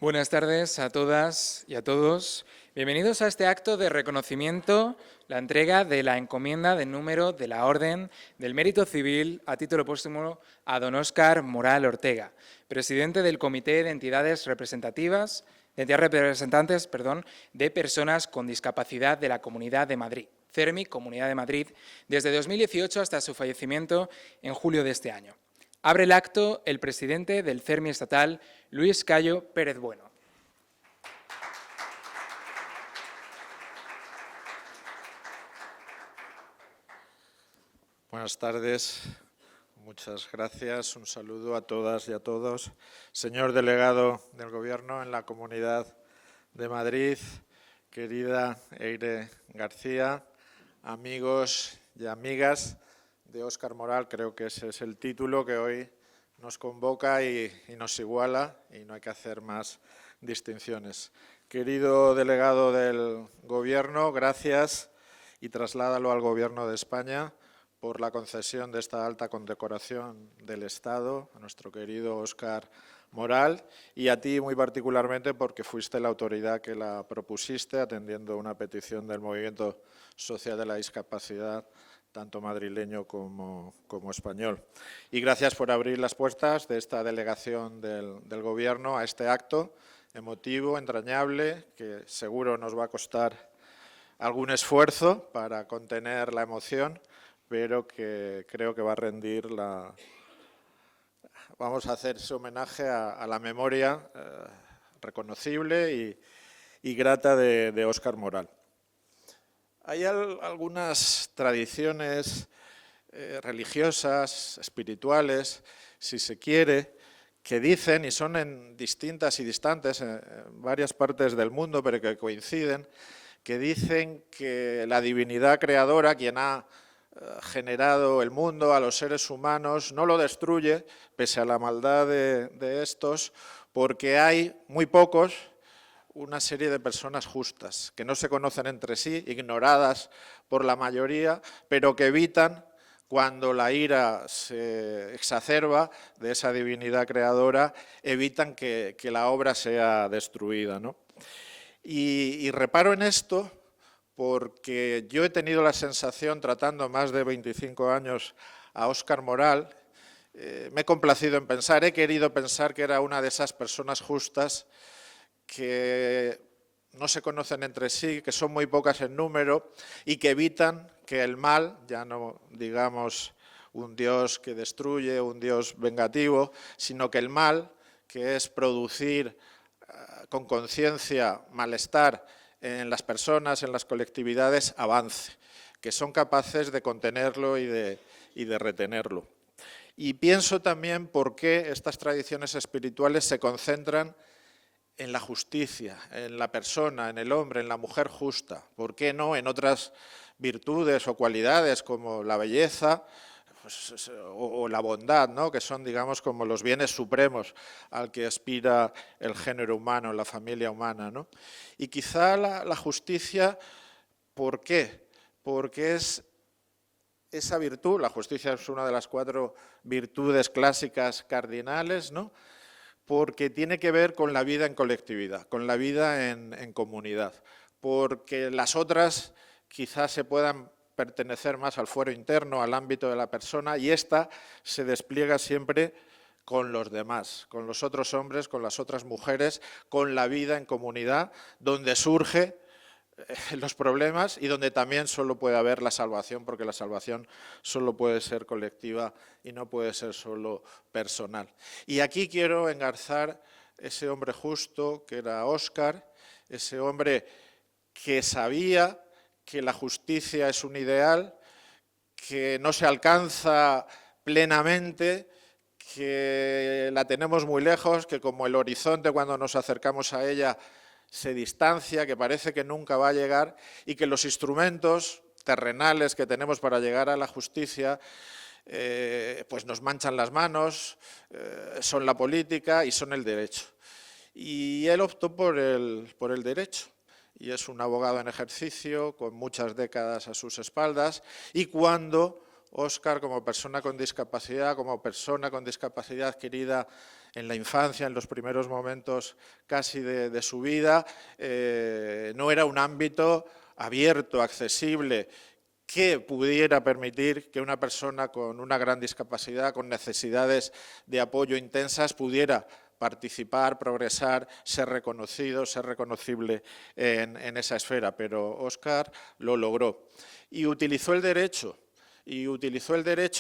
Buenas tardes a todas y a todos. Bienvenidos a este acto de reconocimiento, la entrega de la encomienda de número de la Orden del Mérito Civil a título póstumo a don Óscar Moral Ortega, presidente del Comité de Entidades Representativas, de Personas con Discapacidad de la Comunidad de Madrid, CERMI, Comunidad de Madrid, desde 2018 hasta su fallecimiento en julio de este año. Abre el acto el presidente del CERMI estatal, Luis Cayo Pérez Bueno. Buenas tardes, muchas gracias. Un saludo a todas y a todos. Señor delegado del Gobierno en la Comunidad de Madrid, querida Eire García, amigos y amigas de Óscar Moral, creo que ese es el título que hoy nos convoca y nos iguala, y no hay que hacer más distinciones. Querido delegado del Gobierno, gracias y trasládalo al Gobierno de España por la concesión de esta alta condecoración del Estado a nuestro querido Óscar Moral, y a ti muy particularmente porque fuiste la autoridad que la propusiste atendiendo una petición del Movimiento Social de la Discapacidad, tanto madrileño como español. Y gracias por abrir las puertas de esta delegación del Gobierno a este acto emotivo, entrañable, que seguro nos va a costar algún esfuerzo para contener la emoción, pero que creo que va a rendir Vamos a hacer ese homenaje a la memoria reconocible y grata de Óscar Moral. Hay algunas tradiciones religiosas, espirituales, si se quiere, que dicen, y son en distintas y distantes, en varias partes del mundo, pero que coinciden, que dicen que la divinidad creadora, quien ha generado el mundo, a los seres humanos, no lo destruye, pese a la maldad de estos, porque hay muy pocos, una serie de personas justas, que no se conocen entre sí, ignoradas por la mayoría, pero que evitan, cuando la ira se exacerba de esa divinidad creadora, evitan que la obra sea destruida, ¿no? Y reparo en esto porque yo he tenido la sensación, tratando más de 25 años a Óscar Moral, me he complacido en pensar, he querido pensar que era una de esas personas justas que no se conocen entre sí, que son muy pocas en número y que evitan que el mal, ya no digamos un Dios que destruye, un Dios vengativo, sino que el mal, que es producir con conciencia malestar en las personas, en las colectividades, avance, que son capaces de contenerlo y de retenerlo. Y pienso también por qué estas tradiciones espirituales se concentran en la justicia, en la persona, en el hombre, en la mujer justa. ¿Por qué no en otras virtudes o cualidades como la belleza o la bondad, ¿no? Que son, digamos, como los bienes supremos al que aspira el género humano, la familia humana, ¿no? Y quizá la justicia, ¿por qué? Porque es esa virtud, la justicia es una de las 4 virtudes clásicas cardinales, ¿no? Porque tiene que ver con la vida en colectividad, con la vida en comunidad, porque las otras quizás se puedan pertenecer más al fuero interno, al ámbito de la persona, y esta se despliega siempre con los demás, con los otros hombres, con las otras mujeres, con la vida en comunidad, donde surge los problemas y donde también solo puede haber la salvación, porque la salvación solo puede ser colectiva y no puede ser solo personal. Y aquí quiero engarzar ese hombre justo que era Óscar, ese hombre que sabía que la justicia es un ideal, que no se alcanza plenamente, que la tenemos muy lejos, que como el horizonte cuando nos acercamos a ella se distancia, que parece que nunca va a llegar, y que los instrumentos terrenales que tenemos para llegar a la justicia pues nos manchan las manos, son la política y son el derecho. Y él optó por el derecho, y es un abogado en ejercicio con muchas décadas a sus espaldas, y cuando Óscar, como persona con discapacidad adquirida en la infancia, en los primeros momentos casi de su vida, no era un ámbito abierto, accesible, que pudiera permitir que una persona con una gran discapacidad, con necesidades de apoyo intensas, pudiera participar, progresar, ser reconocido, ser reconocible en esa esfera. Pero Óscar lo logró y utilizó el derecho. Y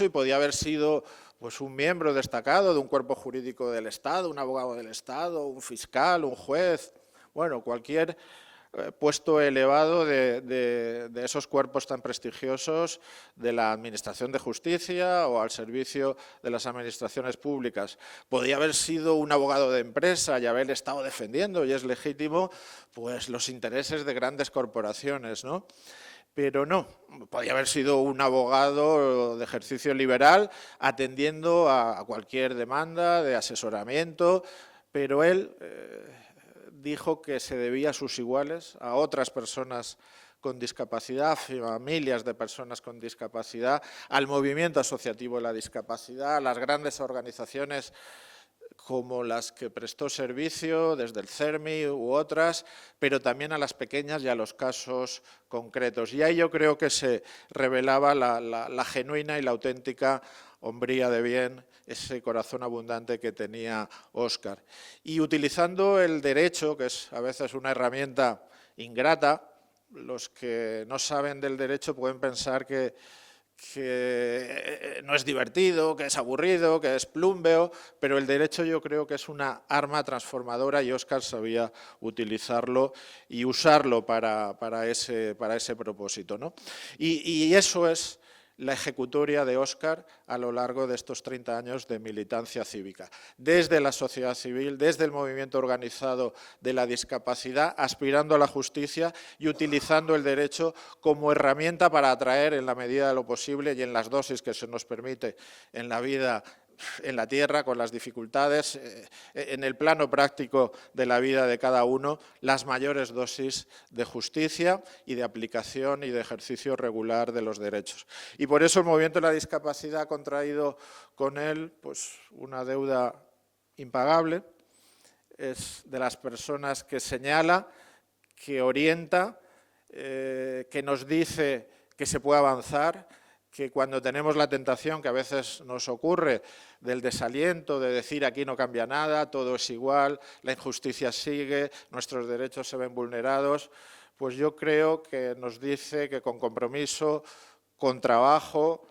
podía haber sido pues, un miembro destacado de un cuerpo jurídico del Estado, un abogado del Estado, un fiscal, un juez, bueno, cualquier puesto elevado de esos cuerpos tan prestigiosos de la Administración de Justicia o al servicio de las administraciones públicas. Podía haber sido un abogado de empresa y haber estado defendiendo, y es legítimo, pues los intereses de grandes corporaciones, ¿no? Pero no, podía haber sido un abogado de ejercicio liberal atendiendo a cualquier demanda de asesoramiento, pero él dijo que se debía a sus iguales, a otras personas con discapacidad, familias de personas con discapacidad, al movimiento asociativo de la discapacidad, a las grandes organizaciones como las que prestó servicio, desde el CERMI u otras, pero también a las pequeñas y a los casos concretos. Y ahí yo creo que se revelaba la genuina y la auténtica hombría de bien, ese corazón abundante que tenía Óscar. Y utilizando el derecho, que es a veces una herramienta ingrata, los que no saben del derecho pueden pensar que no es divertido, que es aburrido, que es plúmbeo, pero el derecho yo creo que es una arma transformadora y Óscar sabía utilizarlo y usarlo para ese propósito, ¿no? Y eso es la ejecutoria de Óscar a lo largo de estos 30 años de militancia cívica. Desde la sociedad civil, desde el movimiento organizado de la discapacidad, aspirando a la justicia y utilizando el derecho como herramienta para atraer, en la medida de lo posible y en las dosis que se nos permite en la vida en la tierra, con las dificultades, en el plano práctico de la vida de cada uno, las mayores dosis de justicia y de aplicación y de ejercicio regular de los derechos. Y por eso el movimiento de la discapacidad ha contraído con él pues, una deuda impagable. Es de las personas que señala, que orienta, que nos dice que se puede avanzar, que cuando tenemos la tentación, que a veces nos ocurre, del desaliento, de decir aquí no cambia nada, todo es igual, la injusticia sigue, nuestros derechos se ven vulnerados, pues yo creo que nos dice que con compromiso, con trabajo,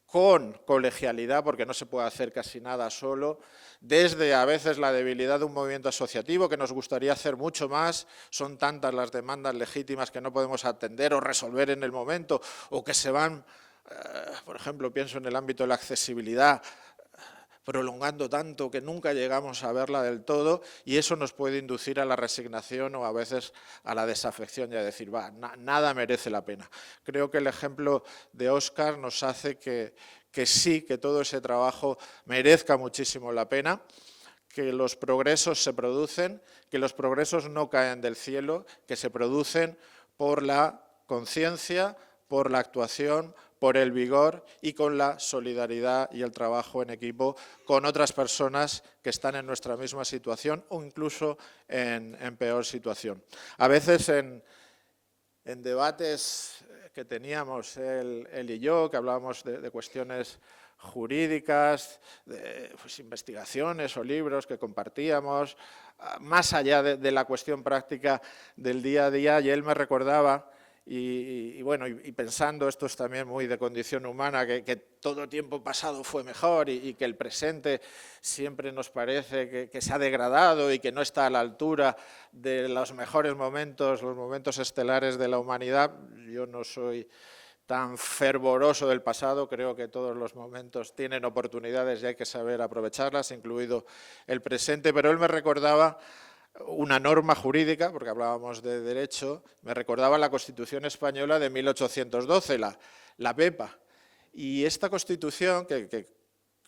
con colegialidad, porque no se puede hacer casi nada solo, desde a veces la debilidad de un movimiento asociativo, que nos gustaría hacer mucho más, son tantas las demandas legítimas que no podemos atender o resolver en el momento, o que se van, por ejemplo, pienso en el ámbito de la accesibilidad, prolongando tanto que nunca llegamos a verla del todo, y eso nos puede inducir a la resignación o a veces a la desafección y a decir, nada merece la pena. Creo que el ejemplo de Óscar nos hace que sí, que todo ese trabajo merezca muchísimo la pena, que los progresos se producen, que los progresos no caen del cielo, que se producen por la conciencia, por la actuación, por el vigor y con la solidaridad y el trabajo en equipo con otras personas que están en nuestra misma situación o incluso en peor situación. A veces en debates que teníamos él y yo, que hablábamos de cuestiones jurídicas, de pues, investigaciones o libros que compartíamos, más allá de la cuestión práctica del día a día, y él me recordaba, y pensando, esto es también muy de condición humana, que todo tiempo pasado fue mejor y que el presente siempre nos parece que se ha degradado y que no está a la altura de los mejores momentos, los momentos estelares de la humanidad. Yo no soy tan fervoroso del pasado, creo que todos los momentos tienen oportunidades y hay que saber aprovecharlas, incluido el presente, pero él me recordaba una norma jurídica, porque hablábamos de derecho, me recordaba la Constitución Española de 1812, la PEPA. Y esta Constitución, que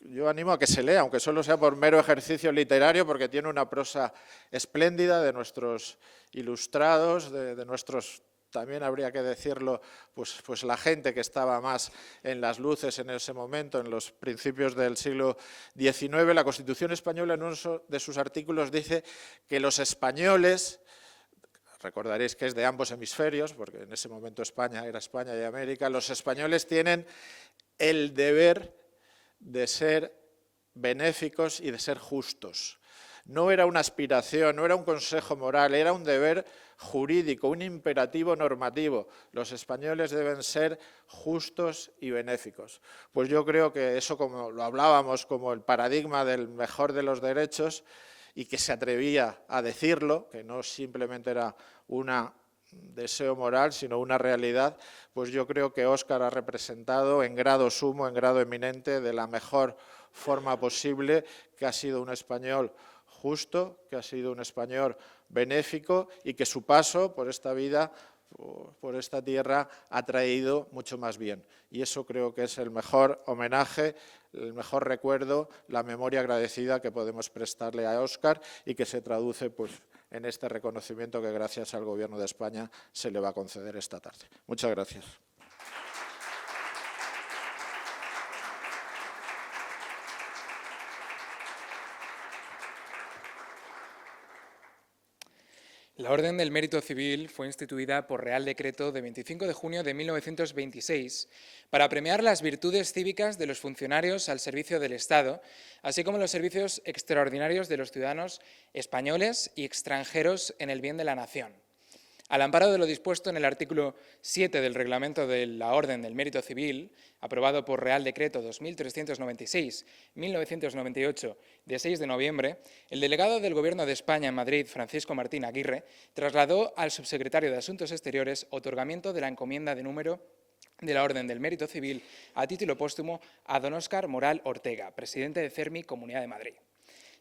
yo animo a que se lea, aunque solo sea por mero ejercicio literario, porque tiene una prosa espléndida de nuestros ilustrados, de nuestros también habría que decirlo, pues la gente que estaba más en las luces en ese momento, en los principios del siglo XIX. La Constitución española en uno de sus artículos dice que los españoles, recordaréis que es de ambos hemisferios, porque en ese momento España era España y América, los españoles tienen el deber de ser benéficos y de ser justos. No era una aspiración, no era un consejo moral, era un deber jurídico, un imperativo normativo. Los españoles deben ser justos y benéficos. Pues yo creo que eso, como lo hablábamos, como el paradigma del mejor de los derechos, y que se atrevía a decirlo, que no simplemente era un deseo moral, sino una realidad, pues yo creo que Óscar ha representado en grado sumo, en grado eminente, de la mejor forma posible, que ha sido un español justo, que ha sido un español benéfico y que su paso por esta vida, por esta tierra, ha traído mucho más bien. Y eso creo que es el mejor homenaje, el mejor recuerdo, la memoria agradecida que podemos prestarle a Óscar y que se traduce pues, en este reconocimiento que gracias al Gobierno de España se le va a conceder esta tarde. Muchas gracias. La Orden del Mérito Civil fue instituida por Real Decreto de 25 de junio de 1926 para premiar las virtudes cívicas de los funcionarios al servicio del Estado, así como los servicios extraordinarios de los ciudadanos españoles y extranjeros en el bien de la nación. Al amparo de lo dispuesto en el artículo 7 del Reglamento de la Orden del Mérito Civil, aprobado por Real Decreto 2396-1998, de 6 de noviembre, el delegado del Gobierno de España en Madrid, Francisco Martín Aguirre, trasladó al subsecretario de Asuntos Exteriores otorgamiento de la encomienda de número de la Orden del Mérito Civil a título póstumo a don Óscar Moral Ortega, presidente de CERMI, Comunidad de Madrid.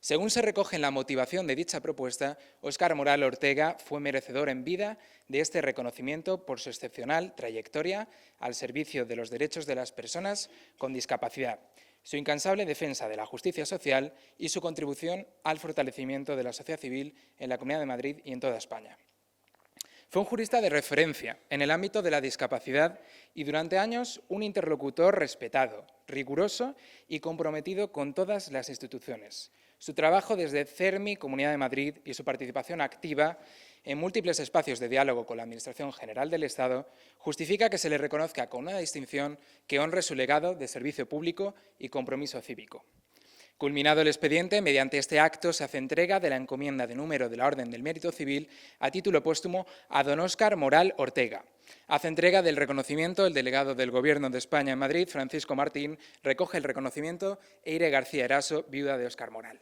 Según se recoge en la motivación de dicha propuesta, Óscar Moral Ortega fue merecedor en vida de este reconocimiento por su excepcional trayectoria al servicio de los derechos de las personas con discapacidad, su incansable defensa de la justicia social y su contribución al fortalecimiento de la sociedad civil en la Comunidad de Madrid y en toda España. Fue un jurista de referencia en el ámbito de la discapacidad y durante años un interlocutor respetado, riguroso y comprometido con todas las instituciones. Su trabajo desde CERMI, Comunidad de Madrid, y su participación activa en múltiples espacios de diálogo con la Administración General del Estado justifica que se le reconozca con una distinción que honre su legado de servicio público y compromiso cívico. Culminado el expediente, mediante este acto se hace entrega de la encomienda de número de la Orden del Mérito Civil a título póstumo a don Óscar Moral Ortega. Hace entrega del reconocimiento el delegado del Gobierno de España en Madrid, Francisco Martín, recoge el reconocimiento Eire García Eraso, viuda de Óscar Moral.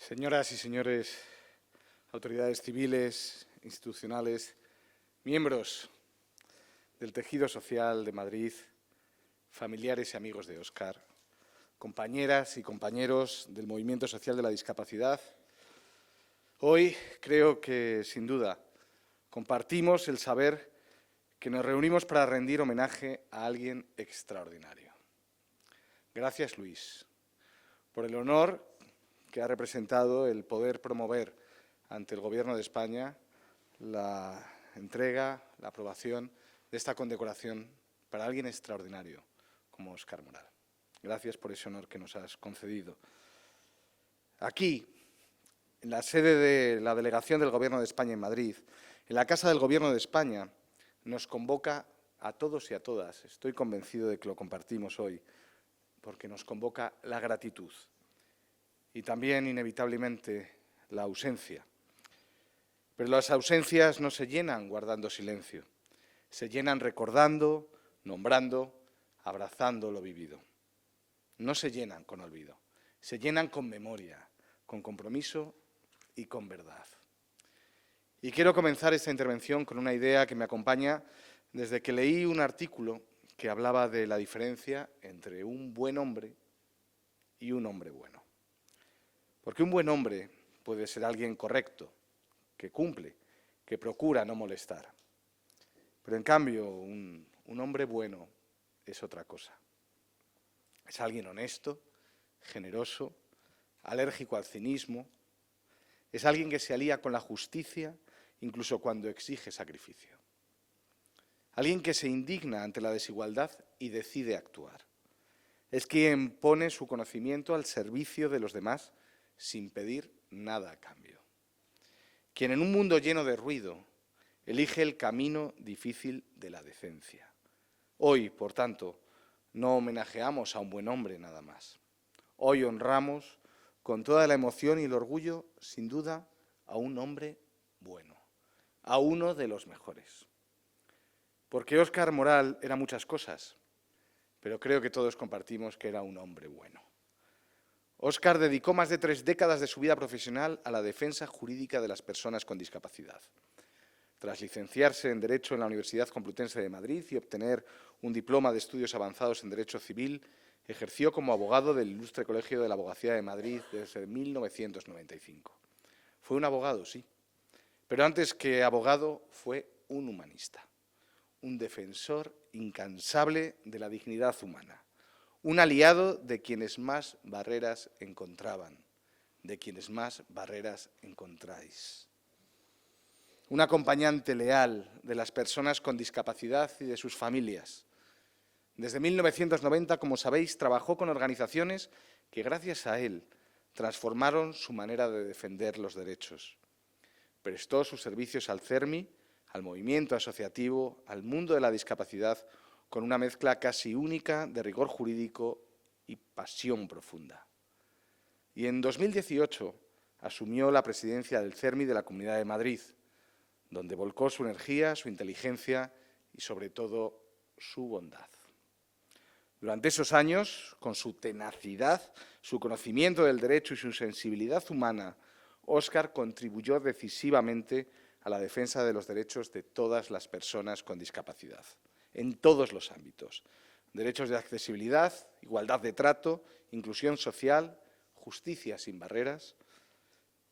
Señoras y señores, autoridades civiles, institucionales, miembros del tejido social de Madrid, familiares y amigos de Óscar, compañeras y compañeros del Movimiento Social de la Discapacidad, hoy creo que, sin duda, compartimos el saber que nos reunimos para rendir homenaje a alguien extraordinario. Gracias, Luis, por el honor que ha representado el poder promover ante el Gobierno de España la entrega, la aprobación de esta condecoración para alguien extraordinario como Óscar Moral. Gracias por ese honor que nos has concedido. Aquí, en la sede de la Delegación del Gobierno de España en Madrid, en la Casa del Gobierno de España, nos convoca a todos y a todas, estoy convencido de que lo compartimos hoy, porque nos convoca la gratitud y también, inevitablemente, la ausencia. Pero las ausencias no se llenan guardando silencio, se llenan recordando, nombrando, abrazando lo vivido. No se llenan con olvido, se llenan con memoria, con compromiso y con verdad. Y quiero comenzar esta intervención con una idea que me acompaña desde que leí un artículo que hablaba de la diferencia entre un buen hombre y un hombre bueno. Porque un buen hombre puede ser alguien correcto, que cumple, que procura no molestar. Pero en cambio, un hombre bueno es otra cosa. Es alguien honesto, generoso, alérgico al cinismo. Es alguien que se alía con la justicia, incluso cuando exige sacrificio. Alguien que se indigna ante la desigualdad y decide actuar. Es quien pone su conocimiento al servicio de los demás sin pedir nada a cambio. Quien en un mundo lleno de ruido elige el camino difícil de la decencia. Hoy, por tanto, no homenajeamos a un buen hombre nada más. Hoy honramos con toda la emoción y el orgullo, sin duda, a un hombre bueno, a uno de los mejores. Porque Óscar Moral era muchas cosas, pero creo que todos compartimos que era un hombre bueno. Óscar dedicó más de 3 décadas de su vida profesional a la defensa jurídica de las personas con discapacidad. Tras licenciarse en Derecho en la Universidad Complutense de Madrid y obtener un diploma de estudios avanzados en Derecho Civil, ejerció como abogado del Ilustre Colegio de la Abogacía de Madrid desde 1995. Fue un abogado, sí, pero antes que abogado fue un humanista, un defensor incansable de la dignidad humana, un aliado de quienes más barreras encontraban, de quienes más barreras encontráis. Un acompañante leal de las personas con discapacidad y de sus familias. Desde 1990, como sabéis, trabajó con organizaciones que, gracias a él, transformaron su manera de defender los derechos. Prestó sus servicios al CERMI, al movimiento asociativo, al mundo de la discapacidad, con una mezcla casi única de rigor jurídico y pasión profunda. Y en 2018 asumió la presidencia del CERMI de la Comunidad de Madrid, donde volcó su energía, su inteligencia y, sobre todo, su bondad. Durante esos años, con su tenacidad, su conocimiento del derecho y su sensibilidad humana, Óscar contribuyó decisivamente a la defensa de los derechos de todas las personas con discapacidad, en todos los ámbitos. Derechos de accesibilidad, igualdad de trato, inclusión social, justicia sin barreras.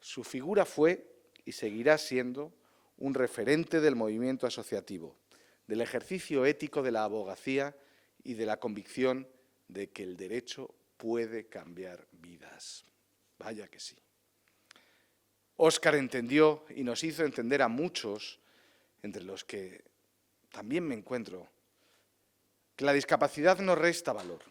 Su figura fue y seguirá siendo un referente del movimiento asociativo, del ejercicio ético de la abogacía y de la convicción de que el derecho puede cambiar vidas. Vaya que sí. Óscar entendió y nos hizo entender a muchos, entre los que también me encuentro, que la discapacidad no resta valor,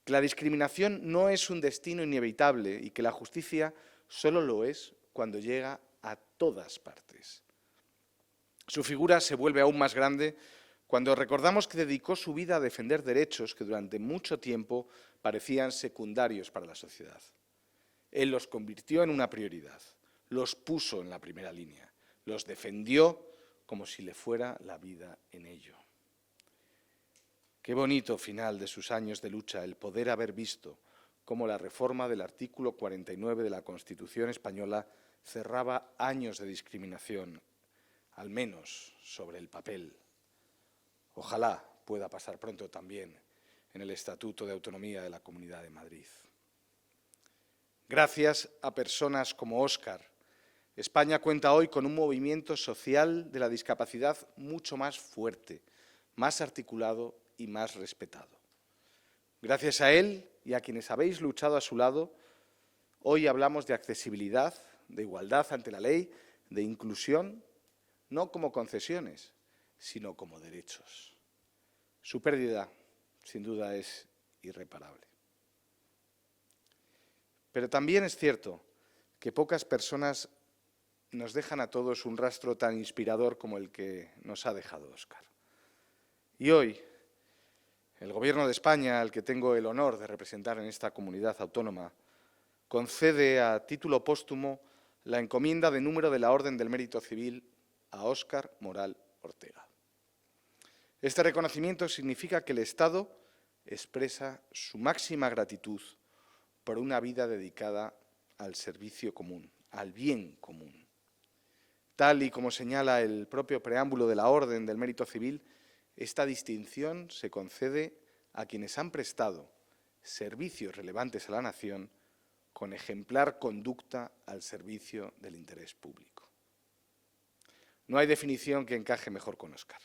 que la discriminación no es un destino inevitable y que la justicia solo lo es cuando llega a todas partes. Su figura se vuelve aún más grande cuando recordamos que dedicó su vida a defender derechos que durante mucho tiempo parecían secundarios para la sociedad. Él los convirtió en una prioridad, los puso en la primera línea, los defendió como si le fuera la vida en ello. Qué bonito final de sus años de lucha el poder haber visto cómo la reforma del artículo 49 de la Constitución española cerraba años de discriminación, al menos sobre el papel. Ojalá pueda pasar pronto también en el Estatuto de Autonomía de la Comunidad de Madrid. Gracias a personas como Óscar, España cuenta hoy con un movimiento social de la discapacidad mucho más fuerte, más articulado y más respetado. Gracias a él y a quienes habéis luchado a su lado, hoy hablamos de accesibilidad, de igualdad ante la ley, de inclusión, no como concesiones, sino como derechos. Su pérdida, sin duda, es irreparable. Pero también es cierto que pocas personas nos dejan a todos un rastro tan inspirador como el que nos ha dejado Óscar. Y hoy, el Gobierno de España, al que tengo el honor de representar en esta comunidad autónoma, concede a título póstumo la encomienda de número de la Orden del Mérito Civil a Óscar Moral Ortega. Este reconocimiento significa que el Estado expresa su máxima gratitud por una vida dedicada al servicio común, al bien común. Tal y como señala el propio preámbulo de la Orden del Mérito Civil, esta distinción se concede a quienes han prestado servicios relevantes a la nación con ejemplar conducta al servicio del interés público. No hay definición que encaje mejor con Óscar,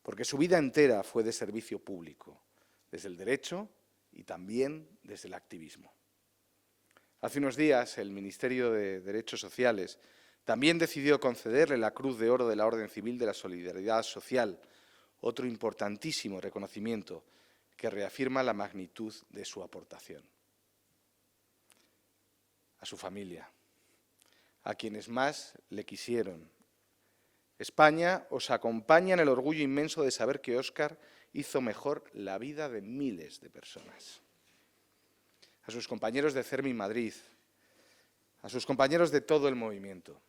porque su vida entera fue de servicio público, desde el derecho y también desde el activismo. Hace unos días, el Ministerio de Derechos Sociales también decidió concederle la Cruz de Oro de la Orden Civil de la Solidaridad Social, otro importantísimo reconocimiento que reafirma la magnitud de su aportación. A su familia, a quienes más le quisieron. España os acompaña en el orgullo inmenso de saber que Óscar hizo mejor la vida de miles de personas. A sus compañeros de CERMI Madrid, a sus compañeros de todo el movimiento,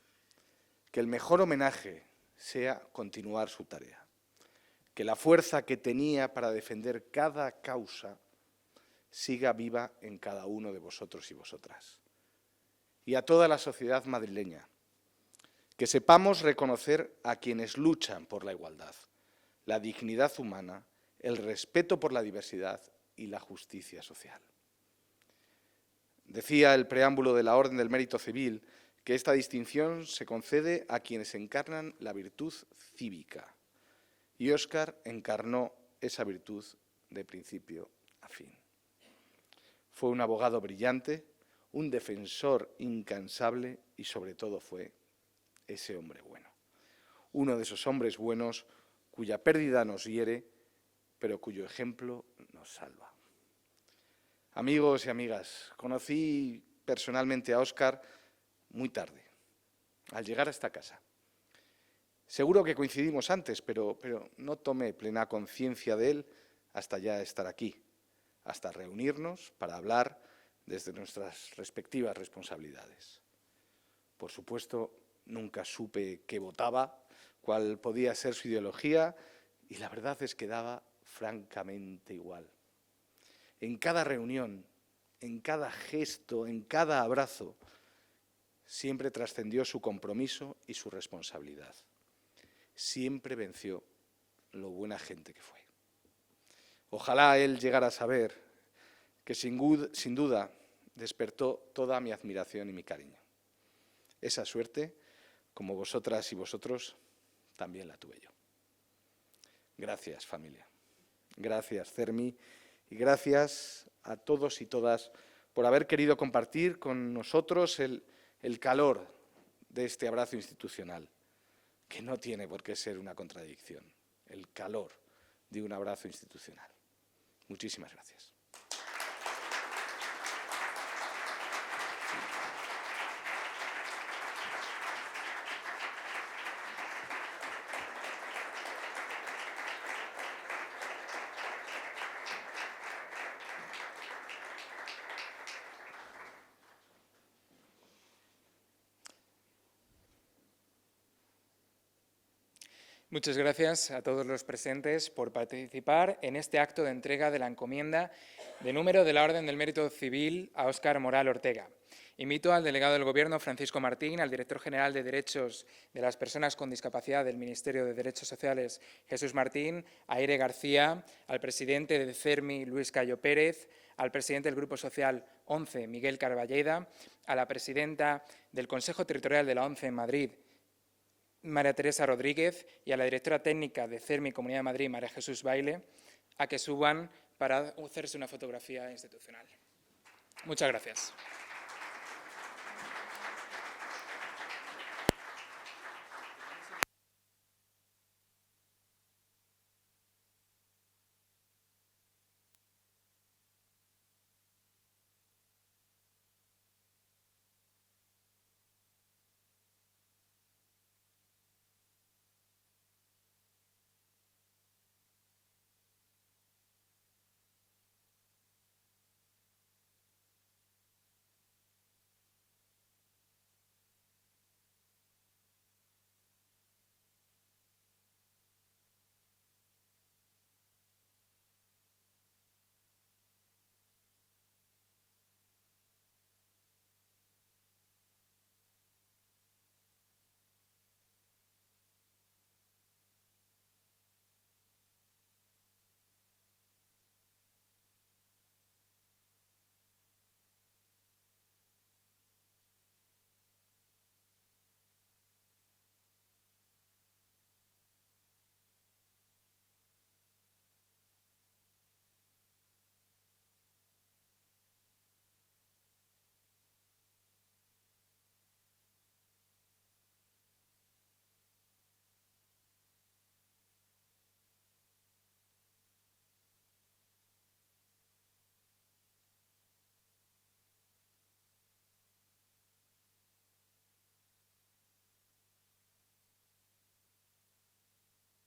que el mejor homenaje sea continuar su tarea, que la fuerza que tenía para defender cada causa siga viva en cada uno de vosotros y vosotras. Y a toda la sociedad madrileña, que sepamos reconocer a quienes luchan por la igualdad, la dignidad humana, el respeto por la diversidad y la justicia social. Decía el preámbulo de la Orden del Mérito Civil que esta distinción se concede a quienes encarnan la virtud cívica, y Óscar encarnó esa virtud de principio a fin. Fue un abogado brillante, un defensor incansable y sobre todo fue ese hombre bueno. Uno de esos hombres buenos cuya pérdida nos hiere, pero cuyo ejemplo nos salva. Amigos y amigas, conocí personalmente a Óscar muy tarde, al llegar a esta casa. Seguro que coincidimos antes, pero no tomé plena conciencia de él hasta ya estar aquí, hasta reunirnos para hablar desde nuestras respectivas responsabilidades. Por supuesto, nunca supe qué votaba, cuál podía ser su ideología, y la verdad es que daba francamente igual. En cada reunión, en cada gesto, en cada abrazo, siempre trascendió su compromiso y su responsabilidad. Siempre venció lo buena gente que fue. Ojalá él llegara a saber que sin duda despertó toda mi admiración y mi cariño. Esa suerte, como vosotras y vosotros, también la tuve yo. Gracias, familia. Gracias, CERMI, y gracias a todos y todas por haber querido compartir con nosotros el calor de este abrazo institucional, que no tiene por qué ser una contradicción, el calor de un abrazo institucional. Muchísimas gracias. Muchas gracias a todos los presentes por participar en este acto de entrega de la encomienda de número de la Orden del Mérito Civil a Óscar Moral Ortega. Invito al delegado del Gobierno, Francisco Martín, al director general de Derechos de las Personas con Discapacidad del Ministerio de Derechos Sociales, Jesús Martín, a Aire García, al presidente de CERMI, Luis Cayo Pérez, al presidente del Grupo Social 11, Miguel Carballeda, a la presidenta del Consejo Territorial de la ONCE en Madrid, María Teresa Rodríguez, y a la directora técnica de CERMI Comunidad de Madrid, María Jesús Baile, a que suban para hacerse una fotografía institucional. Muchas gracias.